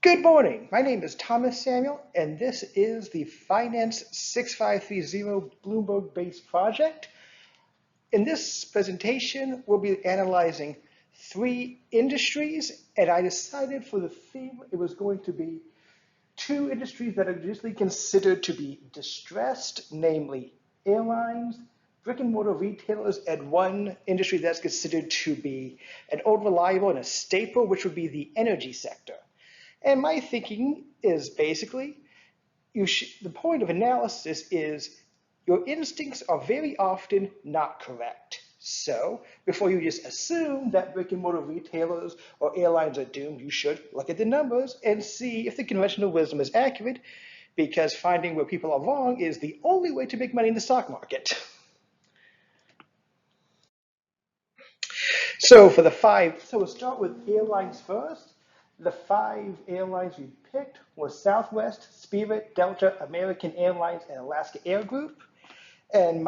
Good morning. My name is Thomas Samuel, and this is the Finance 6530 Bloomberg-based project. In this presentation, we'll be analyzing three industries, and I decided for the theme it was going to be two industries that are usually considered to be distressed, namely airlines, brick and mortar retailers, and one industry that's considered to be an old reliable and a staple, which would be the energy sector. And my thinking is basically, the point of analysis is your instincts are very often not correct. So before you just assume that brick and mortar retailers or airlines are doomed, you should look at the numbers and see if the conventional wisdom is accurate, because finding where people are wrong is the only way to make money in the stock market. So we'll start with airlines first. The five airlines we picked were Southwest, Spirit, Delta, American Airlines, and Alaska Air Group. And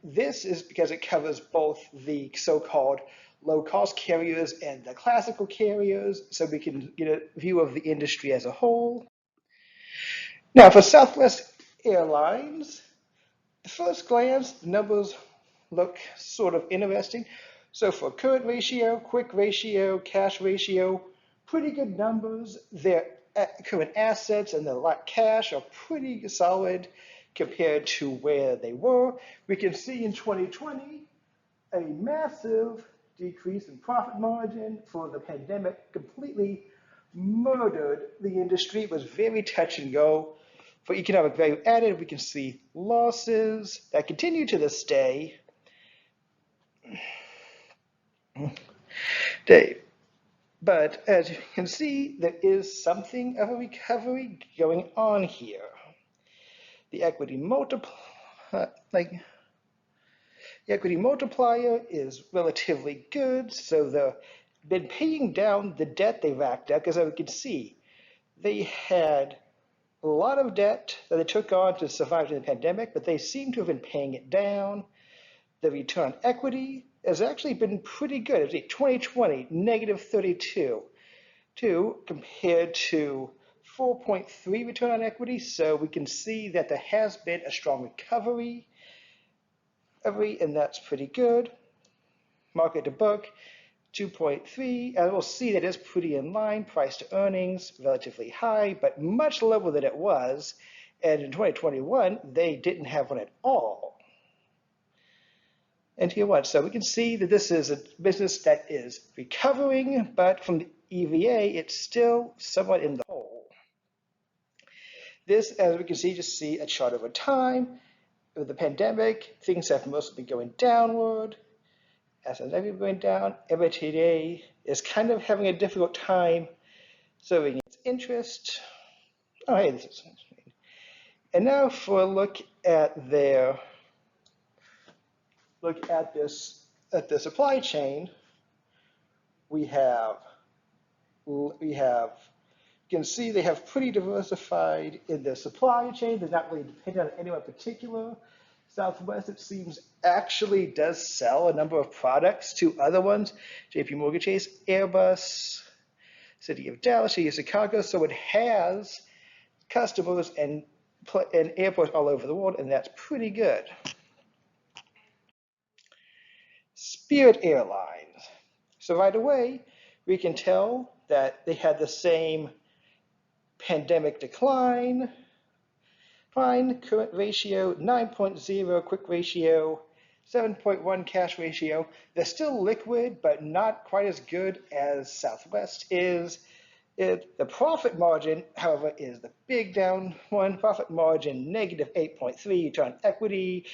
this is because it covers both the so-called low-cost carriers and the classical carriers, so we can get a view of the industry as a whole. Now, for Southwest Airlines, at first glance, the numbers look sort of interesting. So for current ratio, quick ratio, cash ratio, pretty good numbers. Their current assets and their cash are pretty solid compared to where they were. We can see in 2020 a massive decrease in profit margin for the pandemic completely murdered the industry. It was very touch and go. For economic value added, we can see losses that continue to this day. But as you can see, there is something of a recovery going on here. The equity multiplier is relatively good, so they've been paying down the debt they racked up, because as we can see, they had a lot of debt that they took on to survive the pandemic, but they seem to have been paying it down. The return on equity has actually been pretty good. It's 2020, negative 32, compared to 4.3 return on equity. So we can see that there has been a strong recovery, and that's pretty good. Market to book, 2.3, and we'll see that it's pretty in line. Price to earnings, relatively high, but much lower than it was. And in 2021, they didn't have one at all. And here what? So we can see that this is a business that is recovering, but from the EVA, it's still somewhat in the hole. This, as we can see, just see a chart over time. With the pandemic, things have mostly been going downward. As they've been going down, EBITDA is kind of having a difficult time serving its interest. Oh, hey, this is. And now for a look at their the supply chain. You can see they have pretty diversified in their supply chain. They're not really dependent on anyone particular. Southwest, it seems, actually does sell a number of products to other ones. JP Morgan Chase, Airbus, City of Dallas, City of Chicago. So it has customers and airports all over the world, and that's pretty good. Spirit Airlines. So right away, we can tell that they had the same pandemic decline. Fine, current ratio, 9.0, quick ratio, 7.1 cash ratio. They're still liquid, but not quite as good as Southwest is. The profit margin, however, is the big down one. Profit margin, negative 8.3, return on equity,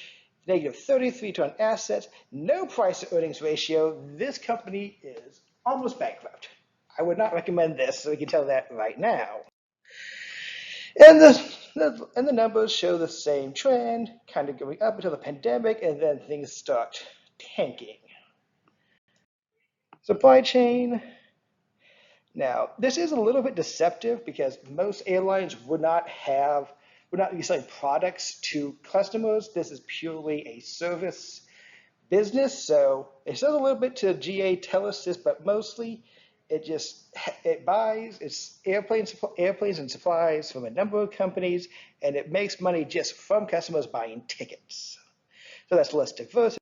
negative 33 return on assets, no price to earnings ratio. This company is almost bankrupt. I would not recommend this, so we can tell that right now. And the numbers show the same trend, kind of going up until the pandemic, and then things start tanking. Supply chain. Now, this is a little bit deceptive because most airlines would not be selling products to customers. This is purely a service business, so it sells a little bit to GA Telesys, but mostly It buys its airplanes and supplies from a number of companies, and it makes money just from customers buying tickets. So that's less diverse.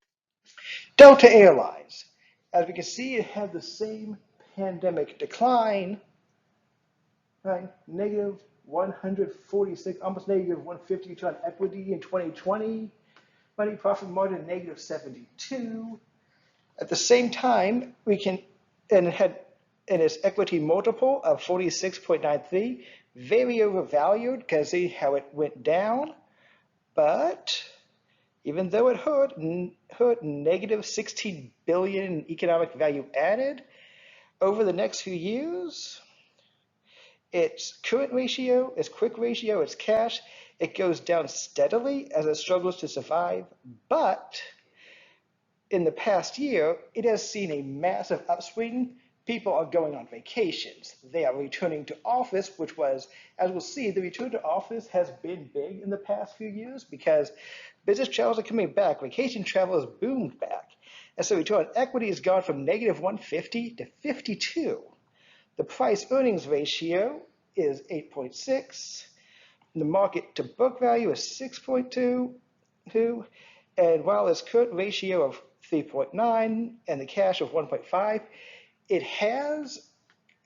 Delta Airlines, as we can see, it had the same pandemic decline, right? Negative 146, almost negative 150 return on equity in 2020. Money profit margin negative 72. At the same time, and it had in its equity multiple of 46.93, very overvalued because see how it went down. But even though it hurt negative 16 billion in economic value added over the next few years, its current ratio, its quick ratio, its cash, it goes down steadily as it struggles to survive. But in the past year, it has seen a massive upswing. People are going on vacations. They are returning to office, which was, as we'll see, the return to office has been big in the past few years because business travels are coming back. Vacation travel has boomed back. And so return on equity has gone from negative 150 to 52. The price earnings ratio is 8.6. The market to book value is 6.2. And while its current ratio of 3.9 and the cash of 1.5, it has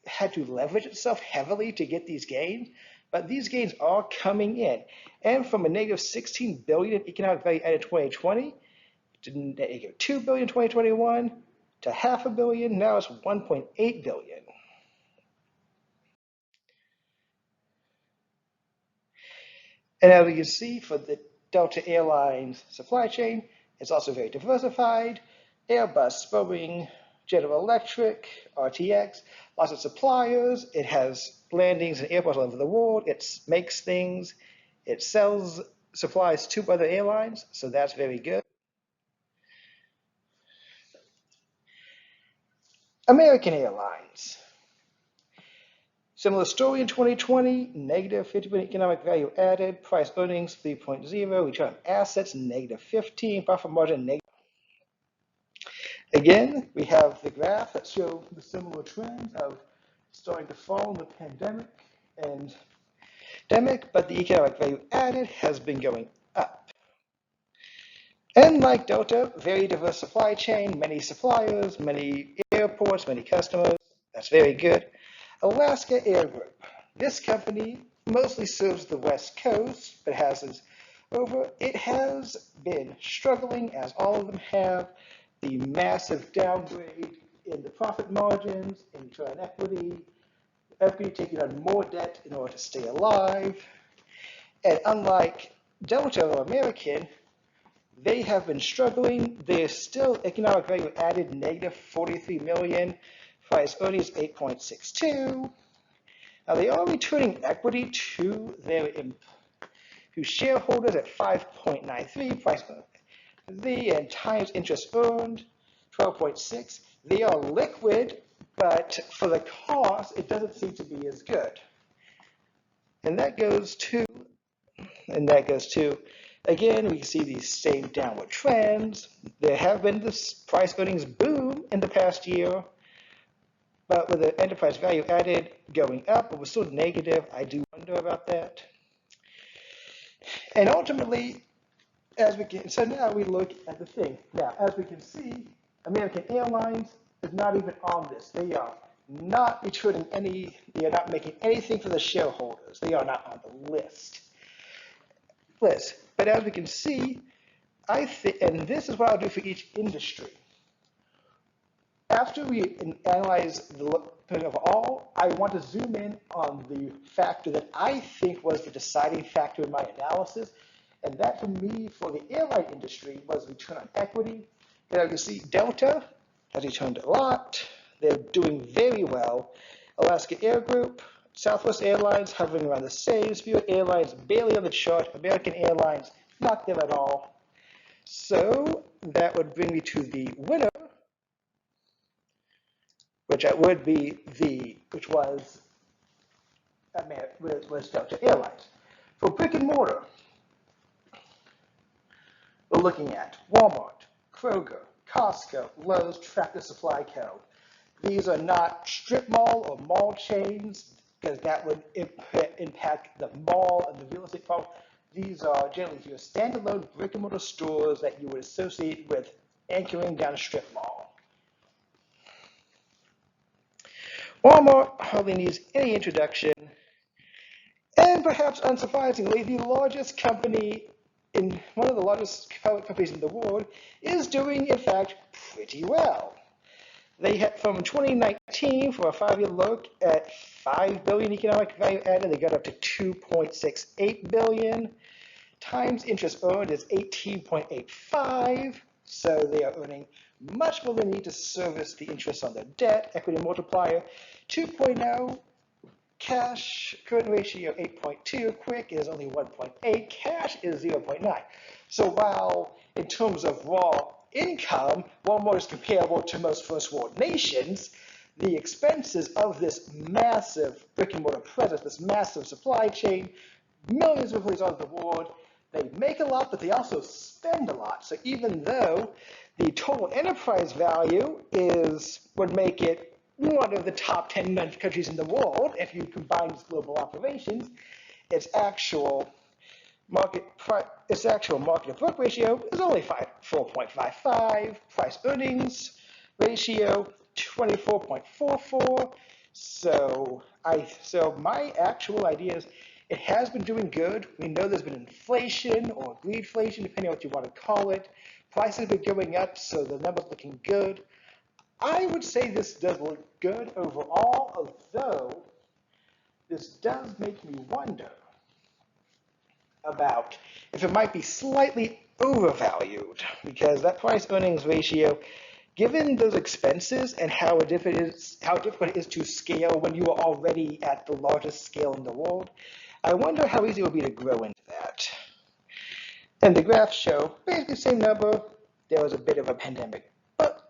had to leverage itself heavily to get these gains, but these gains are coming in. And from a negative 16 billion in economic value added in 2020 to negative 2 billion in 2021 to half a billion, now it's 1.8 billion. And as you can see for the Delta Airlines supply chain, it's also very diversified. Airbus, Boeing, General Electric, RTX, lots of suppliers. It has landings in airports all over the world. It makes things. It sells supplies to other airlines, so that's very good. American Airlines. Similar story in 2020, negative 50% economic value added, price earnings 3.0, return on assets negative 15, profit margin negative. Again, we have the graph that shows the similar trends of starting to fall in the pandemic, but the economic value added has been going up. And like Delta, very diverse supply chain, many suppliers, many airports, many customers. That's very good. Alaska Air Group. This company mostly serves the West Coast, but it has been struggling, as all of them have. The massive downgrade in the profit margins, in return on equity taking on more debt in order to stay alive. And unlike Delta or American, they have been struggling. They're still economic value added negative 43 million, price earnings 8.62. Now they are returning equity to shareholders at 5.93, price and times interest earned 12.6. They are liquid, but for the cost, it doesn't seem to be as good. And that goes to, again, we can see these same downward trends. There have been this price earnings boom in the past year, but with the enterprise value added going up, it was still negative. I do wonder about that. And ultimately, so now we look at the thing. Now, as we can see, American Airlines is not even on this. They are not returning they are not making anything for the shareholders. They are not on the list. But as we can see, and this is what I'll do for each industry. After we analyze the of all, I want to zoom in on the factor that I think was the deciding factor in my analysis. And that for me, for the airline industry, was return on equity. And as you can see, Delta has returned a lot. They're doing very well. Alaska Air Group, Southwest Airlines hovering around the same. Spirit Airlines barely on the chart. American Airlines not there at all. So that would bring me to the winner, which was Delta Airlines. For brick and mortar, we're looking at Walmart, Kroger, Costco, Lowe's, Tractor Supply Co. These are not strip mall or mall chains, because that would impact the mall and the real estate problem. These are generally your standalone brick and mortar stores that you would associate with anchoring down a strip mall. Walmart hardly needs any introduction, and perhaps unsurprisingly, the largest company in one of the largest public companies in the world is doing, in fact, pretty well. They had from 2019 for a 5-year look at $5 billion economic value added, they got up to $2.68 billion. Times interest earned is 18.85, so they are earning much more than they need to service the interest on their debt. Equity multiplier 2.0. Cash current ratio 8.2, quick is only 1.8, cash is 0.9. So while in terms of raw income, Walmart is comparable to most first world nations, the expenses of this massive brick and mortar presence, this massive supply chain, millions of employees all over the world, they make a lot, but they also spend a lot. So even though the total enterprise value would make it one of the top 10 countries in the world, if you combine its global operations, its actual market to book ratio is only 4.55, price earnings ratio 24.44. So my actual idea is it has been doing good. We know there's been inflation or greedflation, depending on what you want to call it. Prices have been going up, so the number's looking good. I would say this does look good overall, although this does make me wonder about if it might be slightly overvalued, because that price earnings ratio, given those expenses and how difficult it is to scale when you are already at the largest scale in the world, I wonder how easy it would be to grow into that. And the graphs show basically the same number. There was a bit of a pandemic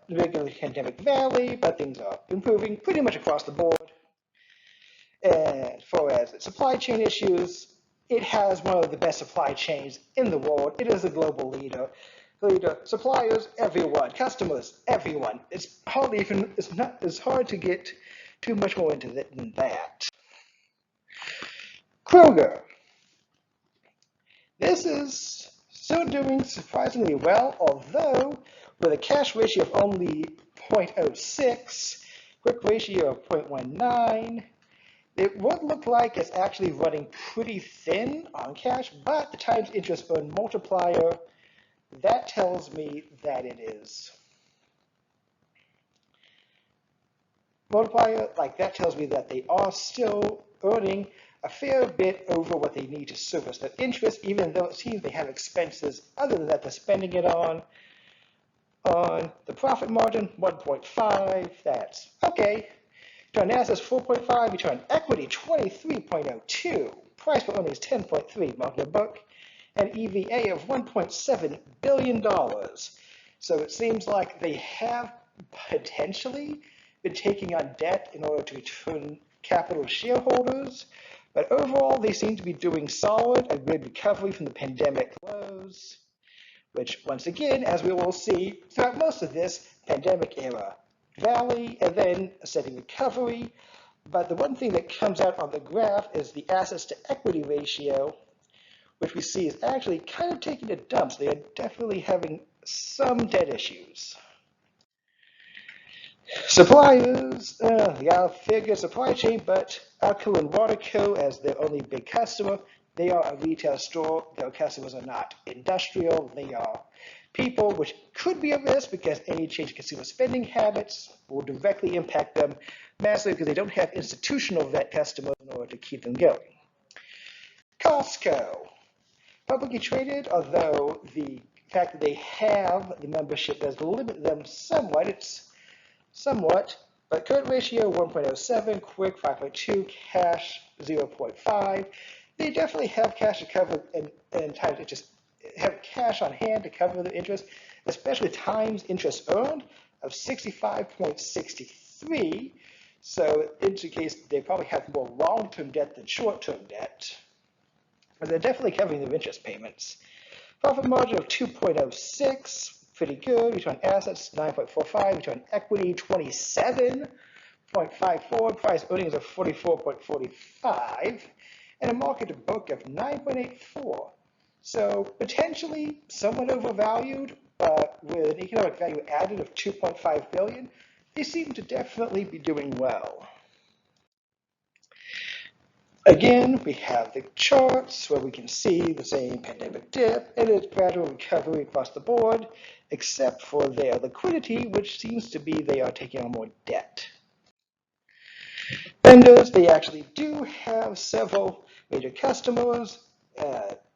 valley, but things are improving pretty much across the board. As far as supply chain issues, it has one of the best supply chains in the world. It is a global leader. Suppliers, everyone. Customers, everyone. It's hard to get too much more into than that. Kroger. This is still doing surprisingly well, although with a cash ratio of only 0.06, quick ratio of 0.19, it would look like it's actually running pretty thin on cash, but the times interest earned multiplier, that tells me that it is. That tells me that they are still earning a fair bit over what they need to service their interest, even though it seems they have expenses other than that they're spending it on. On the profit margin, 1.5, that's okay. Return on assets, 4.5, return on equity, 23.02, price per earnings, 10.3, market to book, and EVA of $1.7 billion. So it seems like they have potentially been taking on debt in order to return capital to shareholders, but overall they seem to be doing solid, a good recovery from the pandemic lows, which once again, as we will see throughout most of this pandemic era valley and then a steady recovery. But the one thing that comes out on the graph is the assets to equity ratio, which we see is actually kind of taking a dump. So they are definitely having some debt issues. Suppliers, figure supply chain, but Alco and Water Co. as their only big customer. They are a retail store. Their customers are not industrial. They are people, which could be a risk because any change in consumer spending habits will directly impact them massively because they don't have institutional vet customers in order to keep them going. Costco, publicly traded, although the fact that they have the membership does limit them somewhat, but current ratio 1.07, quick 5.2, cash 0.5. They definitely have cash to cover and times interest, have cash on hand to cover the interest, especially times interest earned of 65.63. So it indicates they probably have more long-term debt than short-term debt. But they're definitely covering their interest payments. Profit margin of 2.06, pretty good. Return on assets, 9.45. Return on equity, 27.54. Price earnings of 44.45. And a market to book of 9.84. So potentially somewhat overvalued, but with an economic value added of 2.5 billion, they seem to definitely be doing well. Again, we have the charts where we can see the same pandemic dip and its gradual recovery across the board, except for their liquidity, which seems to be they are taking on more debt. Vendors, they actually do have several major customers,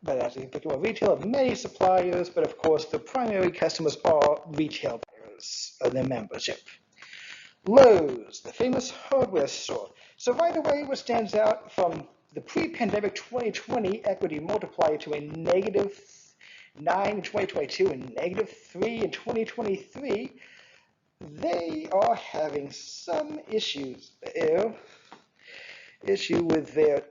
but as we think about retail, many suppliers, but of course the primary customers are retail buyers of their membership. Lowe's, the famous hardware store. So right away, what stands out from the pre-pandemic 2020 equity multiplier to a negative 9 in 2022 and negative 3 in 2023, they are having some issues there. Issue with their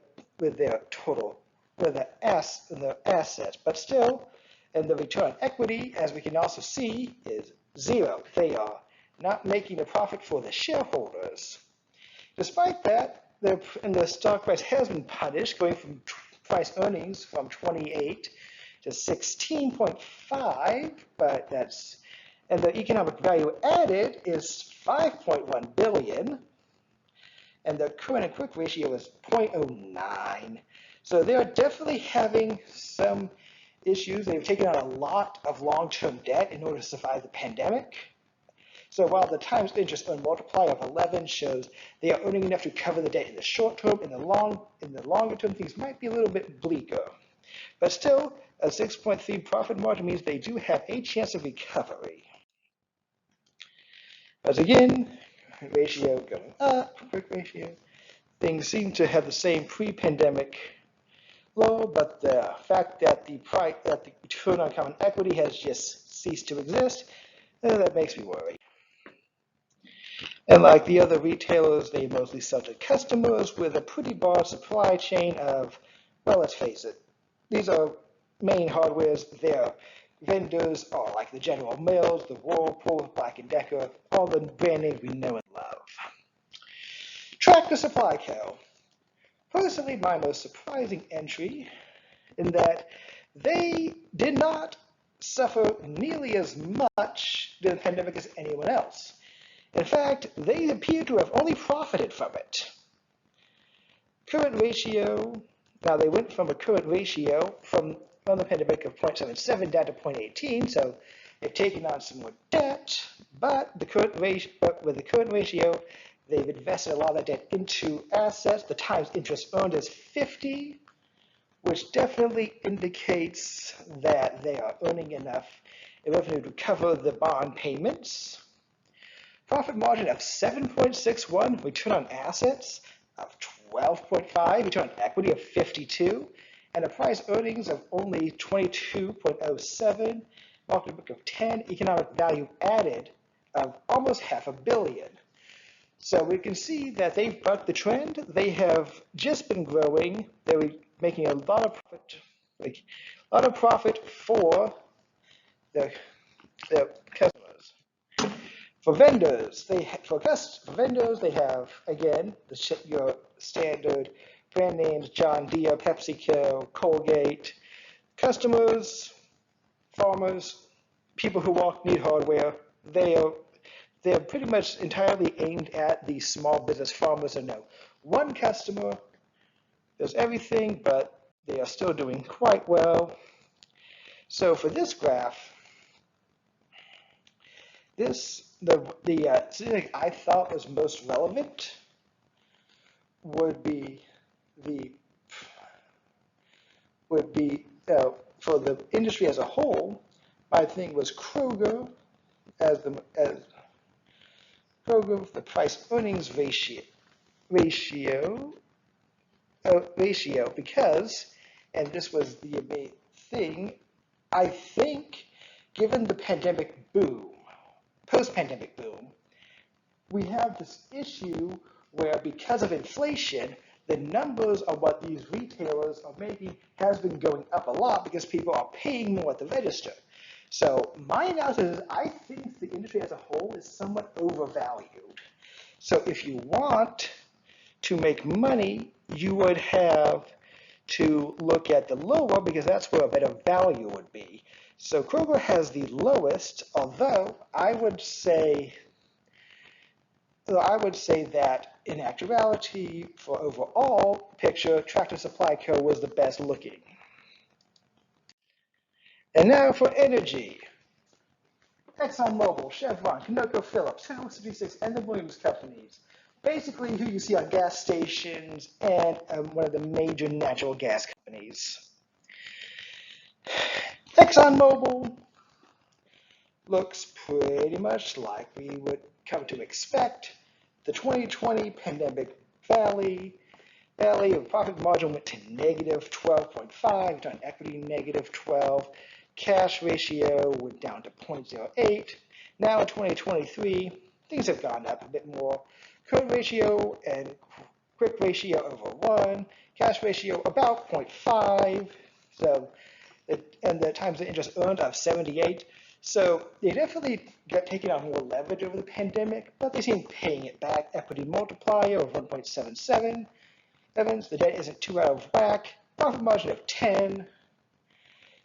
total, with their assets, but still, and the return on equity, as we can also see, is 0. They are not making a profit for the shareholders. Despite that, the stock price has been punished, going from price earnings from 28 to 16.5, but and the economic value added is 5.1 billion, and the current and quick ratio is 0.09. So they are definitely having some issues. They've taken on a lot of long-term debt in order to survive the pandemic. So while the times interest earned multiplier of 11 shows they are earning enough to cover the debt in the short term, in the longer term, things might be a little bit bleaker. But still, a 6.3 profit margin means they do have a chance of recovery. As again, ratio going up, quick ratio. Things seem to have the same pre-pandemic low, but the fact that the return on common equity has just ceased to exist, that makes me worry. And like the other retailers, they mostly sell to customers with a pretty broad supply chain of, well, let's face it, these are main hardwares. Their vendors are like the General Mills, the Whirlpool, Black & Decker, all the brand names we know and love. Tractor Supply Co. Personally, my most surprising entry in that they did not suffer nearly as much during the pandemic as anyone else. In fact, they appear to have only profited from it. Current ratio, now they went from a current ratio from the pandemic of 0.77 down to 0.18, so they've taken on some more debt, but with the current ratio, they've invested a lot of that debt into assets. The times interest earned is 50, which definitely indicates that they are earning enough revenue to cover the bond payments. Profit margin of 7.61, return on assets of 12.5, return on equity of 52, and a price earnings of only 22.07, market book of 10, economic value added of almost $500 million. So we can see that they've bucked the trend. They have just been growing. They're making a lot of profit for their customers. For vendors, they have again your standard brand names: John Deere, PepsiCo, Colgate. Customers, farmers, people who need hardware. They're pretty much entirely aimed at the small business farmers. And no one customer does everything, but they are still doing quite well. So for this graph, the statistic I thought was most relevant would be for the industry as a whole. My thing was Kroger the price earnings ratio because, and this was the main thing, I think given the pandemic boom, post-pandemic boom, we have this issue where because of inflation, the numbers of what these retailers are making has been going up a lot because people are paying more at the register. So my analysis is I think the industry as a whole is somewhat overvalued. So if you want to make money, you would have to look at the lower because that's where a better value would be. So Kroger has the lowest, although I would say that in actuality, for overall picture, Tractor Supply Co. was the best looking. And now for energy. ExxonMobil, Chevron, ConocoPhillips, Phillips 66, and the Williams companies. Basically, who you see on gas stations and one of the major natural gas companies. ExxonMobil looks pretty much like we would come to expect. The 2020 pandemic valley of profit margin went to negative 12.5, return on equity negative 12, cash ratio went down to 0.08. Now in 2023, things have gone up a bit more. Current ratio and quick ratio over 1, cash ratio about 0.5, and the times the interest earned of 78. So they definitely got taken on more leverage over the pandemic, but they seem paying it back. Equity multiplier of 1.77. The debt isn't too out of whack. Profit margin of 10.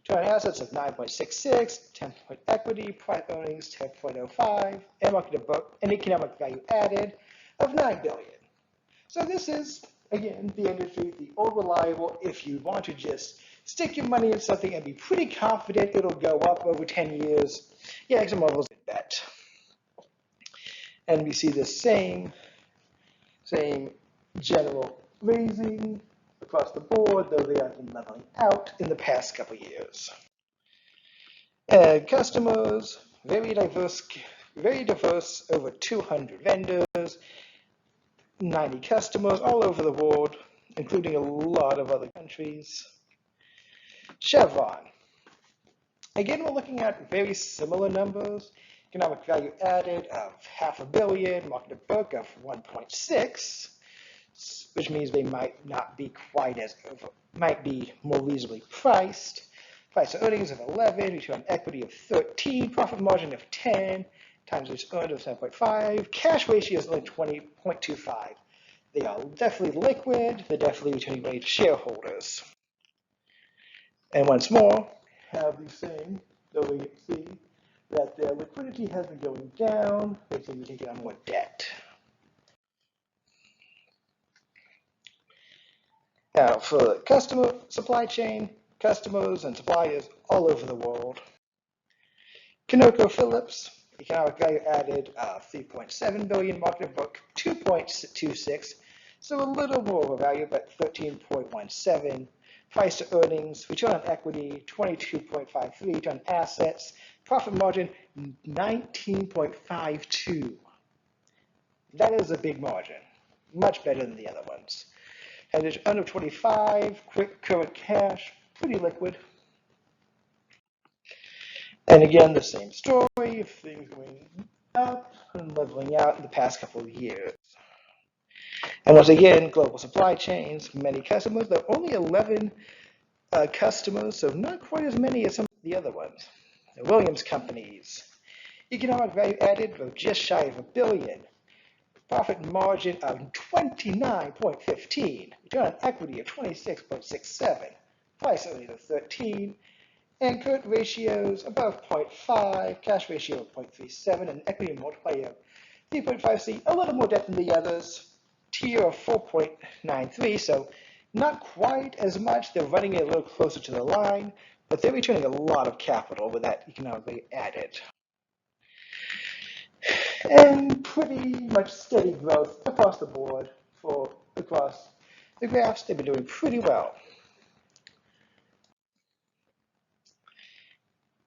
Return on assets of 9.66. 10-point equity. Price earnings 10.05. And market book and economic value added of $9 billion. So this is, again, the industry, the old reliable. If you want to just stick your money in something and be pretty confident it'll go up over 10 years, yeah, ExxonMobil's a good bet. And we see the same general raising across the board, though they have been leveling out in the past couple of years. And customers, very diverse, over 200 vendors, 90 customers all over the world, including a lot of other countries. Chevron. Again, we're looking at very similar numbers. Economic value added of $500 million, market book of 1.6, which means they might not be might be more reasonably priced. Price to earnings of 11, return on equity of 13, profit margin of 10, times which earned of 7.5, cash ratio is only 20.25. They are definitely liquid, they're definitely returning money to shareholders. And once more, have the same, though we see that their liquidity has been going down, they seem to be taking on more debt. Now, for customer supply chain, customers and suppliers all over the world. ConocoPhillips, economic value added 3.7 billion, market book 2.26, so a little more of a value, but 13.17. Price to earnings, return on equity 22.53, return on assets, profit margin 19.52. That is a big margin, much better than the other ones. And it's under 25, quick current cash, pretty liquid. And again, the same story of things going up and leveling out in the past couple of years. And once again, global supply chains, many customers, though only 11 customers, so not quite as many as some of the other ones. The Williams companies, economic value added of just shy of $1 billion. Profit margin of 29.15, return on equity of 26.67, price earnings of 13, and current ratios above 0.5, cash ratio of 0.37, and equity multiplier of 3.53, a little more debt than the others, tier of 4.93, so not quite as much. They're running it a little closer to the line, but they're returning a lot of capital with that economically added. And pretty much steady growth across the board across the graphs. They've been doing pretty well.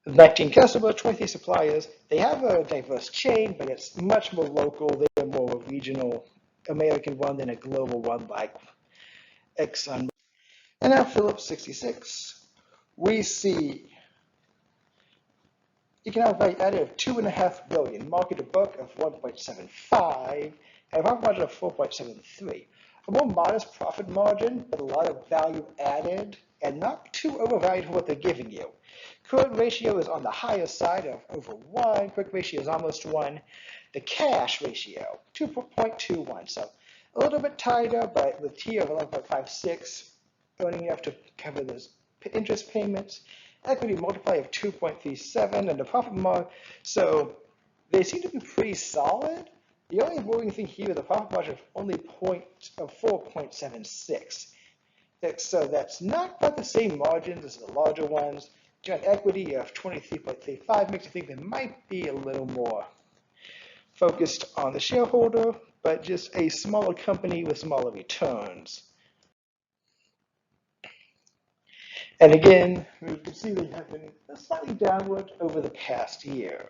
19 customers, 23 suppliers. They have a diverse chain, but it's much more local. They're more a regional American one than a global one like Exxon. And now Phillips 66. We see economic value added of $2.5 billion, market to book of 1.75, and a profit margin of 4.73. a more modest profit margin, but a lot of value added, and not too overvalued for what they're giving you. Current ratio is on the higher side of over 1. Quick ratio is almost 1. The cash ratio, 2.21. So a little bit tighter, but with T of 11.56, earning enough to cover those interest payments. Equity multiplier of 2.37, and the profit margin. So they seem to be pretty solid. The only worrying thing here is the profit margin of only 4.76. So that's not quite the same margins as the larger ones. Joint equity of 23.35 makes you think they might be a little more focused on the shareholder, but just a smaller company with smaller returns. And again, we can see they have been slightly downward over the past year.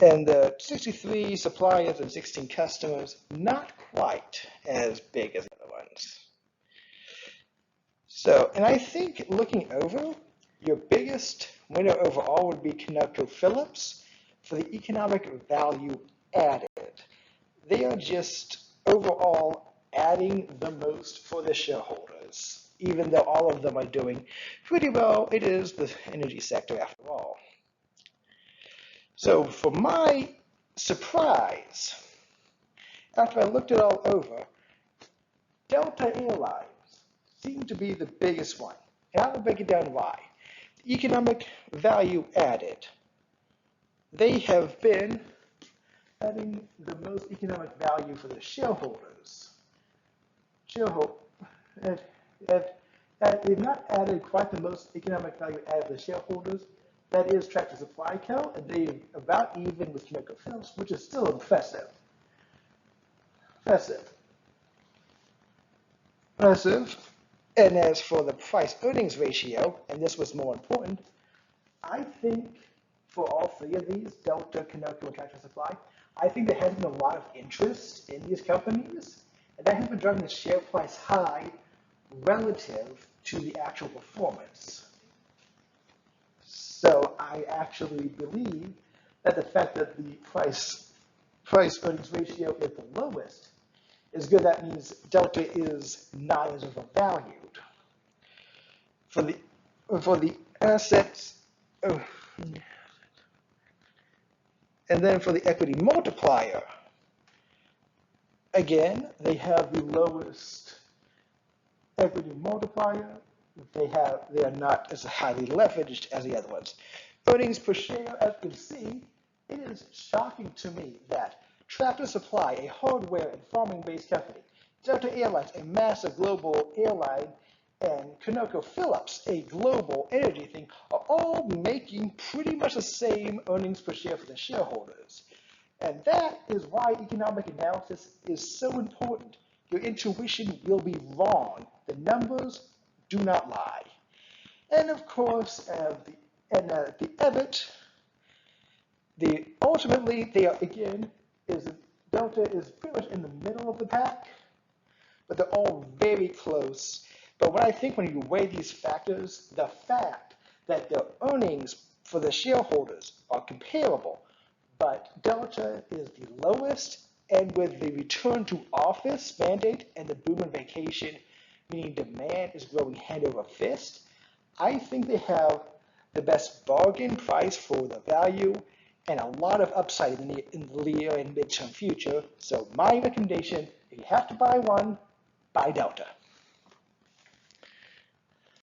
And the 63 suppliers and 16 customers, not quite as big as the other ones. So, and I think looking over, your biggest winner overall would be ConocoPhillips for the economic value added. They are just overall adding the most for the shareholders, even though all of them are doing pretty well. It is the energy sector after all. So for my surprise, after I looked it all over, Delta Airlines seemed to be the biggest one. And I will break it down why. The economic value added. They have been adding the most economic value for the shareholders. They've not added quite the most economic value added for the shareholders. That is Tractor Supply Co. And they're about even with ConocoPhillips, which is still impressive. And as for the price earnings ratio, and this was more important, I think for all three of these, Delta, Conoco, and Tractor Supply, I think there has been a lot of interest in these companies, and that has been driving the share price high relative to the actual performance. So I actually believe that the fact that the price earnings ratio is the lowest is good. That means Delta is not as overvalued. For the assets, and then for the equity multiplier, again, they have the lowest equity multiplier. They are not as highly leveraged as the other ones. Earnings per share, as you can see, it is shocking to me that Tractor Supply, a hardware and farming-based company, Delta Airlines, a massive global airline, and ConocoPhillips, a global energy thing, are all making pretty much the same earnings per share for the shareholders. And that is why economic analysis is so important. Your intuition will be wrong. The numbers do not lie. And of course, the EBIT, ultimately, they are, again, Delta is pretty much in the middle of the pack, but they're all very close. But when you weigh these factors, the fact that the earnings for the shareholders are comparable, but Delta is the lowest, and with the return to office mandate and the boom in vacation, meaning demand is growing hand over fist, I think they have the best bargain price for the value and a lot of upside in the near and midterm future. So my recommendation, if you have to buy one, buy Delta.